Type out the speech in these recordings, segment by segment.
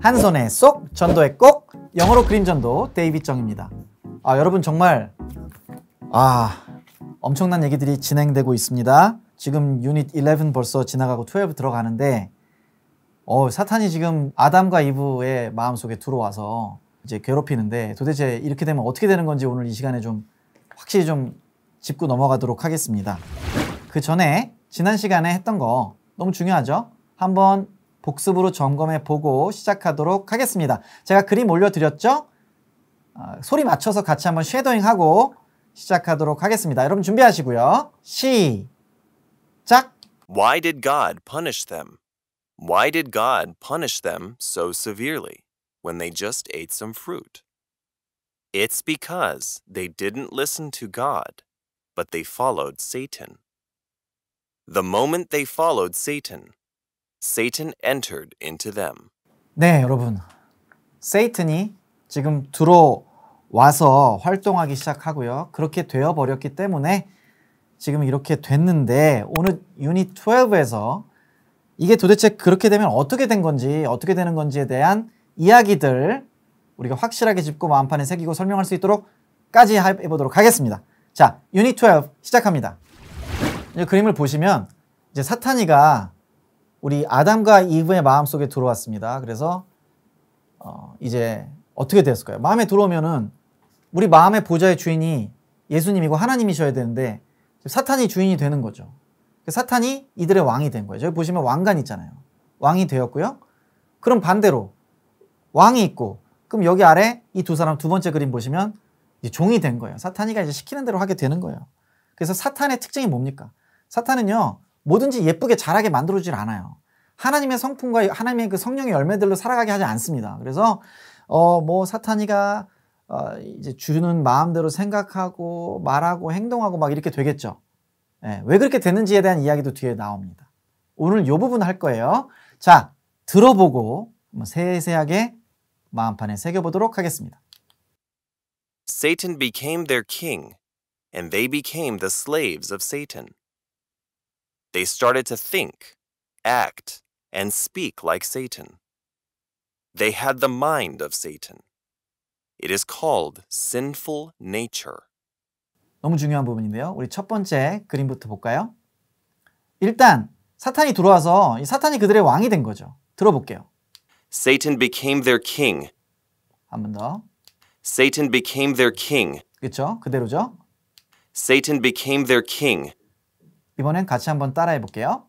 한 손에 쏙, 전도에 꼭, 영어로 그림 전도 데이빗 정입니다. 여러분 정말 엄청난 얘기들이 진행되고 있습니다. 지금 유닛 11 벌써 지나가고 12 들어가는데 사탄이 지금 아담과 이브의 마음속에 들어와서 이제 괴롭히는데 도대체 이렇게 되면 어떻게 되는 건지 오늘 이 시간에 좀 확실히 좀 짚고 넘어가도록 하겠습니다. 그 전에 지난 시간에 했던 거 너무 중요하죠? 한번 복습으로 점검해 보고 시작하도록 하겠습니다. 제가 그림 올려드렸죠? 소리 맞춰서 같이 한번 쉐도잉하고 시작하도록 하겠습니다. 여러분 준비하시고요. 시작! Why did God punish them? Why did God punish them so severely when they just ate some fruit? It's because they didn't listen to God, but they followed Satan. The moment they followed Satan, Satan entered into them. 네, 여러분. 세이튼이 지금 들어와서 활동하기 시작하고요. 그렇게 되어버렸기 때문에 지금 이렇게 됐는데 오늘 유닛 12에서 이게 도대체 그렇게 되면 어떻게 된 건지, 어떻게 되는 건지에 대한 이야기들 우리가 확실하게 짚고 마음판에 새기고 설명할 수 있도록까지 해보도록 하겠습니다. 자, 유닛 12 시작합니다. 이 그림을 보시면 이제 사탄이가 우리 아담과 이브의 마음속에 들어왔습니다. 그래서 이제 어떻게 됐을까요? 마음에 들어오면은 우리 마음의 보좌의 주인이 예수님이고 하나님이셔야 되는데 사탄이 주인이 되는 거죠. 사탄이 이들의 왕이 된 거예요. 저기 보시면 왕관 있잖아요. 왕이 되었고요. 그럼 반대로 왕이 있고 그럼 여기 아래 이 두 사람 두 번째 그림 보시면 이제 종이 된 거예요. 사탄이가 이제 시키는 대로 하게 되는 거예요. 그래서 사탄의 특징이 뭡니까? 사탄은요 뭐든지 예쁘게 잘하게 만들어주질 않아요. 하나님의 성품과 하나님의 그 성령의 열매들로 살아가게 하지 않습니다. 그래서 뭐 사탄이가 이제 주는 마음대로 생각하고 말하고 행동하고 막 이렇게 되겠죠. 예, 왜 그렇게 됐는지에 대한 이야기도 뒤에 나옵니다. 오늘 이 부분 할 거예요. 자, 들어보고 세세하게 마음판에 새겨보도록 하겠습니다. Satan became their king, and they became the slaves of Satan. They started to think, act, and speak like Satan. They had the mind of Satan. It is called sinful nature. 너무 중요한 부분인데요. 우리 첫 번째 그림부터 볼까요? 일단 사탄이 들어와서 이 사탄이 그들의 왕이 된 거죠. 들어볼게요. Satan became their king. 한 번 더. Satan became their king. 그렇죠? 그대로죠? Satan became their king. 이번엔 같이 한번 따라해 볼게요.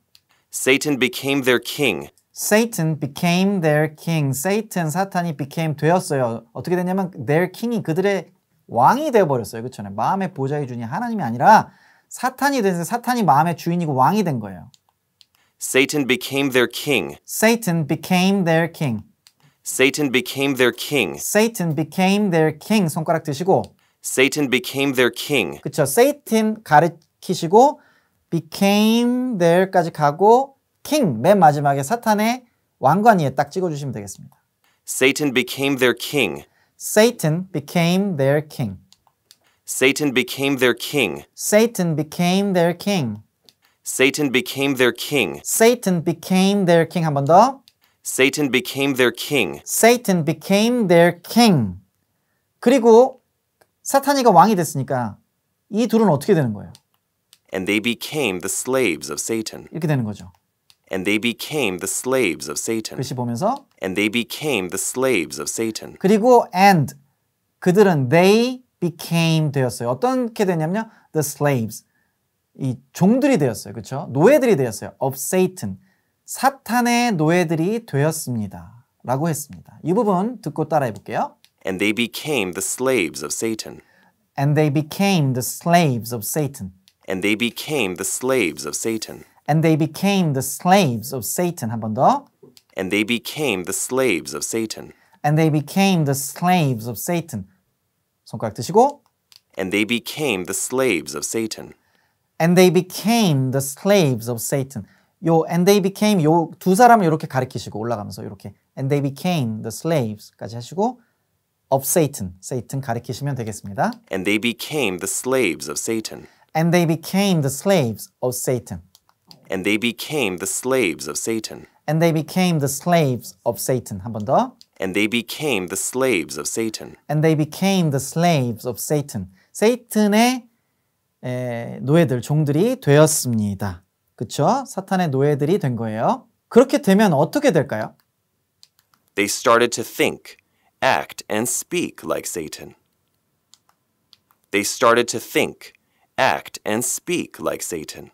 Satan became their king. Satan became their king. Satan, 사탄이 became 되었어요. 어떻게 됐냐면 their king이 그들의 왕이 되어버렸어요. 그렇죠? 마음의 보좌의 주인이 하나님이 아니라 사탄이 돼서 사탄이 마음의 주인이고 왕이 된 거예요. Satan became their king. Satan became their king. Satan became their king. Satan became their king. 손가락 드시고 Satan became their king. 그렇죠? Satan 가리키시고 became their까지 가고 king 맨 마지막에 사탄의 왕관 위에 딱 찍어주시면 되겠습니다. Satan became their king. Satan became their king. Satan became their king. Satan became their king. Satan became their king. Satan became their king. 한 번 더. Satan became their king. Satan became their king. 그리고 사탄이가 왕이 됐으니까 이 둘은 어떻게 되는 거예요? And they became the slaves of Satan. 이렇게 되는 거죠. And they became the slaves of Satan. 글씨 보면서 And they became the slaves of Satan. 그리고 and 그들은 they became 되었어요. 어떻게 되냐면요. The slaves. 이 종들이 되었어요. 그렇죠? 노예들이 되었어요. Of Satan. 사탄의 노예들이 되었습니다. 라고 했습니다. 이 부분 듣고 따라해 볼게요. And they became the slaves of Satan. And they became the slaves of Satan. And they became the slaves of Satan. And they became the slaves of Satan. 한 번 더. And they became the slaves of Satan. And they became the slaves of Satan. 손가락 드시고. And they became the slaves of Satan. And they became the slaves of Satan. 요 and they became 요 두 사람을 이렇게 가리키시고 올라가면서 이렇게 and they became the slaves까지 하시고 of Satan, Satan 가리키시면 되겠습니다. And they became the slaves of Satan. And they became the slaves of Satan. And they became the slaves of Satan. And they became the slaves of Satan. 한 번 더. And they became the slaves of Satan. And they became the slaves of Satan. 세이튼의 노예들, 종들이 되었습니다. 그쵸? 사탄의 노예들이 된 거예요. 그렇게 되면 어떻게 될까요? They started to think, act, and speak like Satan. They started to think, act, and speak like Satan.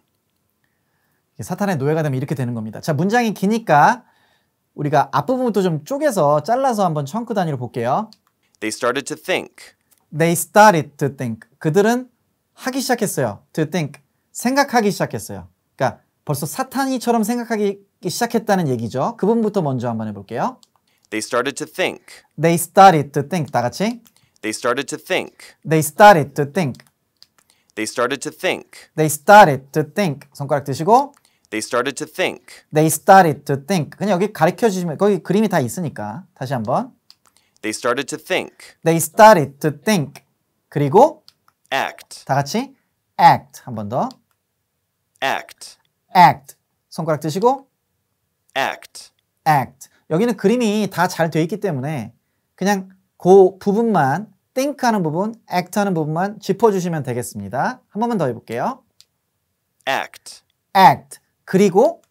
사탄의 노예가 되면 이렇게 되는 겁니다. 자, 문장이 기니까 우리가 앞부분부터 좀 쪼개서 잘라서 한번 청크 단위로 볼게요. They started to think. They started to think. 그들은 하기 시작했어요. To think. 생각하기 시작했어요. 그러니까 벌써 사탄이처럼 생각하기 시작했다는 얘기죠. 그 부분부터 먼저 한번 해볼게요. They started to think. They started to think. 다 같이. They started to think. They started to think. They started to think. They started to think. 손가락 드시고. They started to think. They started to think. 그냥 여기 가르쳐 주시면 거기 그림이 다 있으니까 다시 한번. They started to think. They started to think. 그리고 Act. 다 같이 act. 한 번 더. Act. act. 손가락 드시고 Act. act. 여기는 그림이 다 잘 돼 있기 때문에 그냥 그 부분만 think 하는 부분, act 하는 부분만 짚어주시면 되겠습니다. 한 번만 더 해볼게요. Act. act. 그리고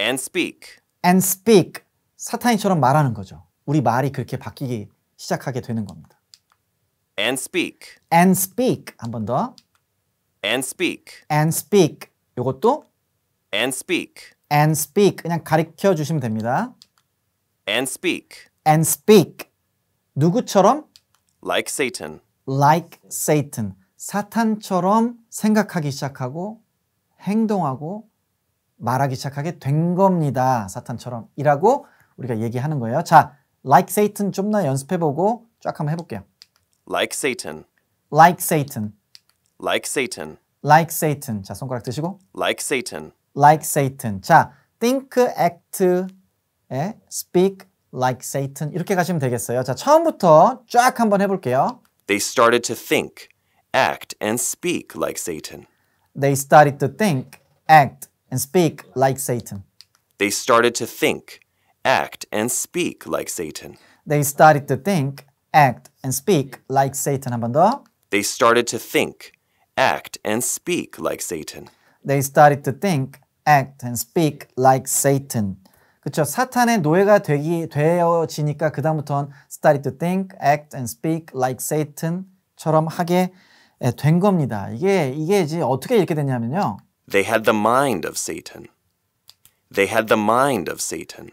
And speak. and speak. 사탄이처럼 말하는 거죠. 우리 말이 그렇게 바뀌기 시작하게 되는 겁니다. And speak. and speak. 한 번 더. And speak. and speak. 요것도 And speak. and speak. 그냥 가르쳐 주시면 됩니다. And speak. and speak. 누구처럼? Like Satan. like Satan. 사탄처럼 생각하기 시작하고 행동하고 말하기 시작하게 된 겁니다. 사탄처럼 이라고 우리가 얘기하는 거예요. 자, like Satan 좀 더 연습해보고 쫙 한번 해볼게요. Like Satan. like Satan. Like Satan. like Satan. 자, 손가락 드시고 Like Satan. like Satan. 자, think, act, speak like Satan 이렇게 가시면 되겠어요. 자, 처음부터 쫙 한번 해볼게요. They started to think, act, and speak like Satan. They started to think, act, and speak like Satan. They started to think, act, and speak like Satan. They started to think, act, and speak like Satan. 한 번 더. They started to think, act, and speak like Satan. They started to think, act, and speak like Satan. 그렇죠. 사탄의 노예가 되어지니까 그 다음부터는 started to think, act, and speak like Satan처럼 하게 된 겁니다. 이게 이제 어떻게 이렇게 됐냐면요. They had the mind of Satan. They had the mind of Satan.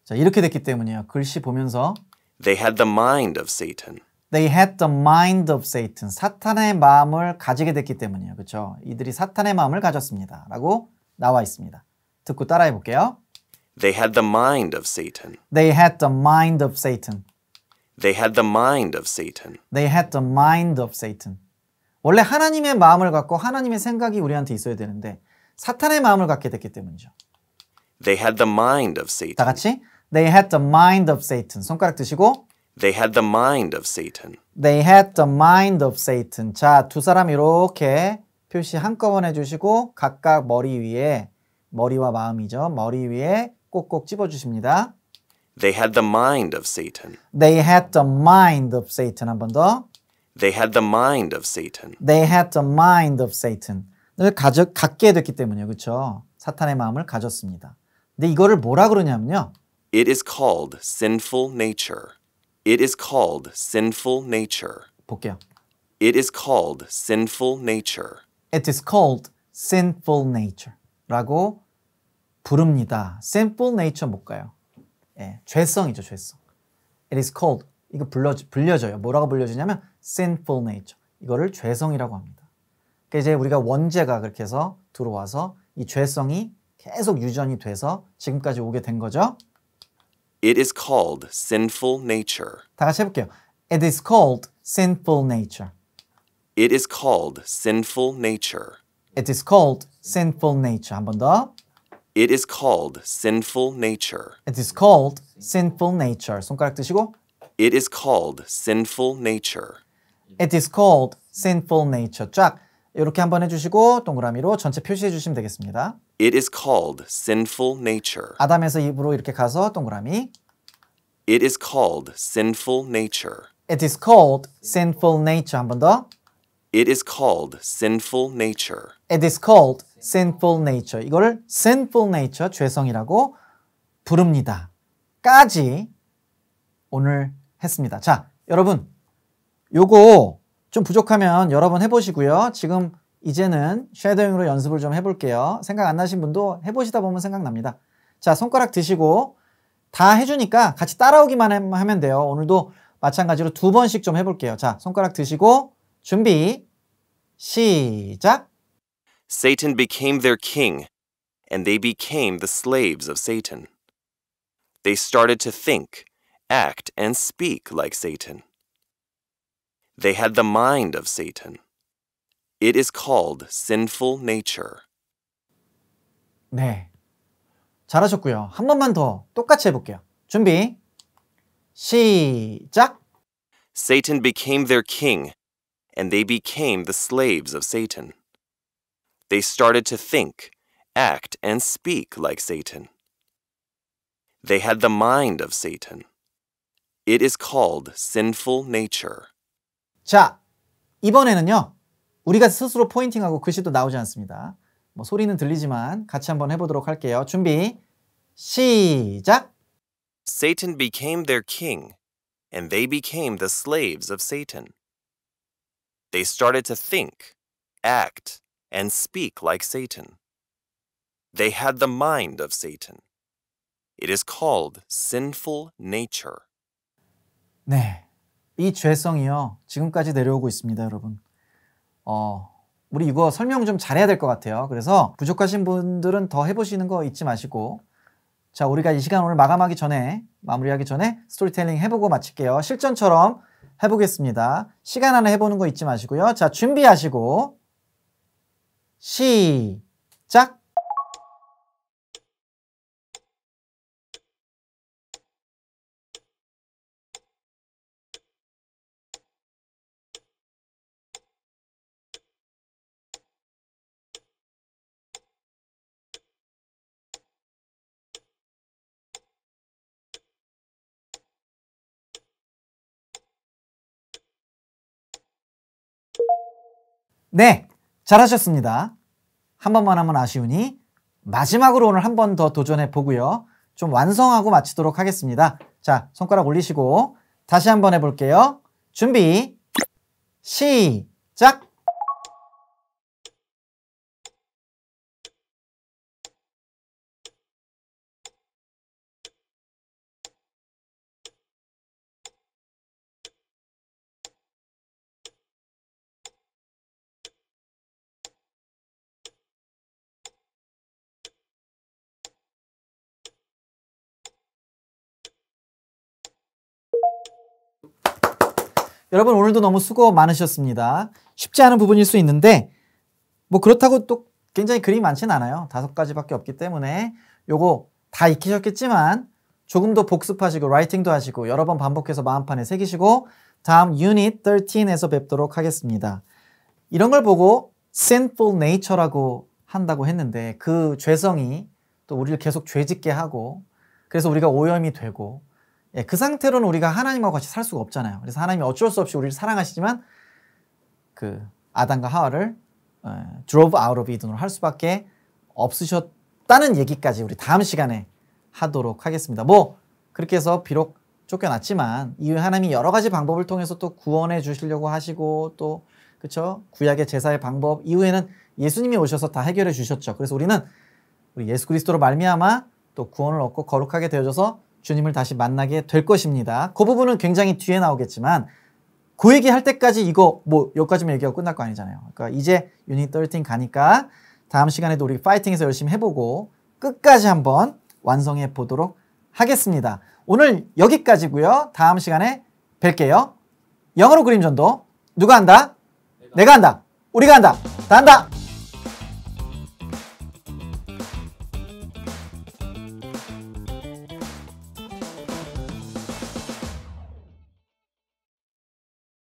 자, 이렇게 됐기 때문이에요. 글씨 보면서 They had the mind of Satan. They had the mind of Satan. 사탄의 마음을 가지게 됐기 때문이에요. 그렇죠? 이들이 사탄의 마음을 가졌습니다. 라고 나와 있습니다. 듣고 따라해 볼게요. They had the mind of Satan. They had the mind of Satan. They had the mind of Satan. They had the mind of Satan. 원래 하나님의 마음을 갖고 하나님의 생각이 우리한테 있어야 되는데 사탄의 마음을 갖게 됐기 때문이죠. They had the mind of 다 Satan. 같이 They had the mind of Satan. 손가락 드시고 They had the mind of Satan. They had the mind of Satan. 자, 두 사람 이렇게 표시 한꺼번에 해주시고 각각 머리 위에 머리와 마음이죠. 머리 위에 꼭꼭 집어주십니다. They had the mind of Satan. They had the mind of Satan. 한 번 더. They had the mind of Satan. They had the mind of Satan. 을 갖게 됐기 때문이에요. 그렇죠? 사탄의 마음을 가졌습니다. 근데 이거를 뭐라 그러냐면요. It is called sinful nature. It is called sinful nature. 볼게요. It is called sinful nature. It is called sinful nature. 라고 부릅니다. sinful nature 뭘까요? 예, 죄성이죠, 죄성. It is called. 이거 불려져요. 뭐라고 불려지냐면 sinful nature. 이거를 죄성이라고 합니다. 그러니까 이제 우리가 원죄가 그렇게 해서 들어와서 이 죄성이 계속 유전이 돼서 지금까지 오게 된 거죠. It is called sinful nature. 다 같이 해볼게요. It is called sinful nature. It is called sinful nature. It is called sinful nature. 한 번 더. It is called sinful nature. It is called sinful nature. 손가락 드시고. It is called sinful nature. It is called sinful nature. 쫙 이렇게 한번 해주시고 동그라미로 전체 표시해 주시면 되겠습니다. It is called sinful nature. 아담에서 입으로 이렇게 가서 동그라미. It is called sinful nature. It is called sinful nature. 한 번 더. It is called sinful nature. It is called sinful nature. 이거를 sinful nature, 죄성이라고 부릅니다. 까지 오늘 했습니다. 자, 여러분 요거 좀 부족하면 여러 번 해보시고요. 지금 이제는 쉐도잉으로 연습을 좀 해볼게요. 생각 안 나신 분도 해보시다 보면 생각납니다. 자, 손가락 드시고 다 해주니까 같이 따라오기만 하면 돼요. 오늘도 마찬가지로 2번씩 좀 해볼게요. 자, 손가락 드시고 준비 시작. Satan became their king, and they became the slaves of Satan. They started to think, act, and speak like Satan. They had the mind of Satan. It is called sinful nature. 네, 잘하셨고요. 한 번만 더 똑같이 해볼게요. 준비 시작. Satan became their king, and they became the slaves of Satan. They started to think, act, and speak like Satan. They had the mind of Satan. It is called sinful nature. 자, 이번에는요. 우리가 스스로 포인팅하고 글씨도 나오지 않습니다. 뭐 소리는 들리지만 같이 한번 해보도록 할게요. 준비 시작. Satan became their king, and they became the slaves of Satan. They started to think, act, and speak like Satan. They had the mind of Satan. It is called sinful nature. 네, 이 죄성이요. 지금까지 내려오고 있습니다, 여러분. 우리 이거 설명 좀 잘해야 될 것 같아요. 그래서 부족하신 분들은 더 해보시는 거 잊지 마시고, 자, 우리가 이 시간 오늘 마무리하기 전에 스토리텔링 해보고 마칠게요. 실전처럼 해보겠습니다. 시간 안에 해보는 거 잊지 마시고요. 자, 준비하시고 시작. 네, 잘하셨습니다. 한 번만 하면 아쉬우니 마지막으로 오늘 한 번 더 도전해 보고요. 좀 완성하고 마치도록 하겠습니다. 자, 손가락 올리시고 다시 한번 해볼게요. 준비 시작. 여러분 오늘도 너무 수고 많으셨습니다. 쉽지 않은 부분일 수 있는데 뭐 그렇다고 또 굉장히 그림이 많진 않아요. 5가지밖에 없기 때문에 요거 다 익히셨겠지만 조금 더 복습하시고 라이팅도 하시고 여러 번 반복해서 마음판에 새기시고 다음 유닛 13에서 뵙도록 하겠습니다. 이런 걸 보고 sinful nature라고 한다고 했는데 그 죄성이 또 우리를 계속 죄짓게 하고 그래서 우리가 오염이 되고 그 상태로는 우리가 하나님하고 같이 살 수가 없잖아요. 그래서 하나님이 어쩔 수 없이 우리를 사랑하시지만 그 아담과 하와를 drove out of Eden으로 할 수밖에 없으셨다는 얘기까지 우리 다음 시간에 하도록 하겠습니다. 뭐 그렇게 해서 비록 쫓겨났지만 이후에 하나님이 여러 가지 방법을 통해서 또 구원해 주시려고 하시고 또 그쵸? 구약의 제사의 방법 이후에는 예수님이 오셔서 다 해결해 주셨죠. 그래서 우리는 우리 예수 그리스도로 말미암아 또 구원을 얻고 거룩하게 되어져서 주님을 다시 만나게 될 것입니다. 그 부분은 굉장히 뒤에 나오겠지만 그 얘기할 때까지 이거 뭐 여기까지만 얘기하고 끝날 거 아니잖아요. 그러니까 이제 유닛 13 가니까 다음 시간에도 우리 파이팅해서 열심히 해보고 끝까지 한번 완성해 보도록 하겠습니다. 오늘 여기까지고요. 다음 시간에 뵐게요. 영어로 그림 전도 누가 한다? 내가 한다. 우리가 한다. 다 한다.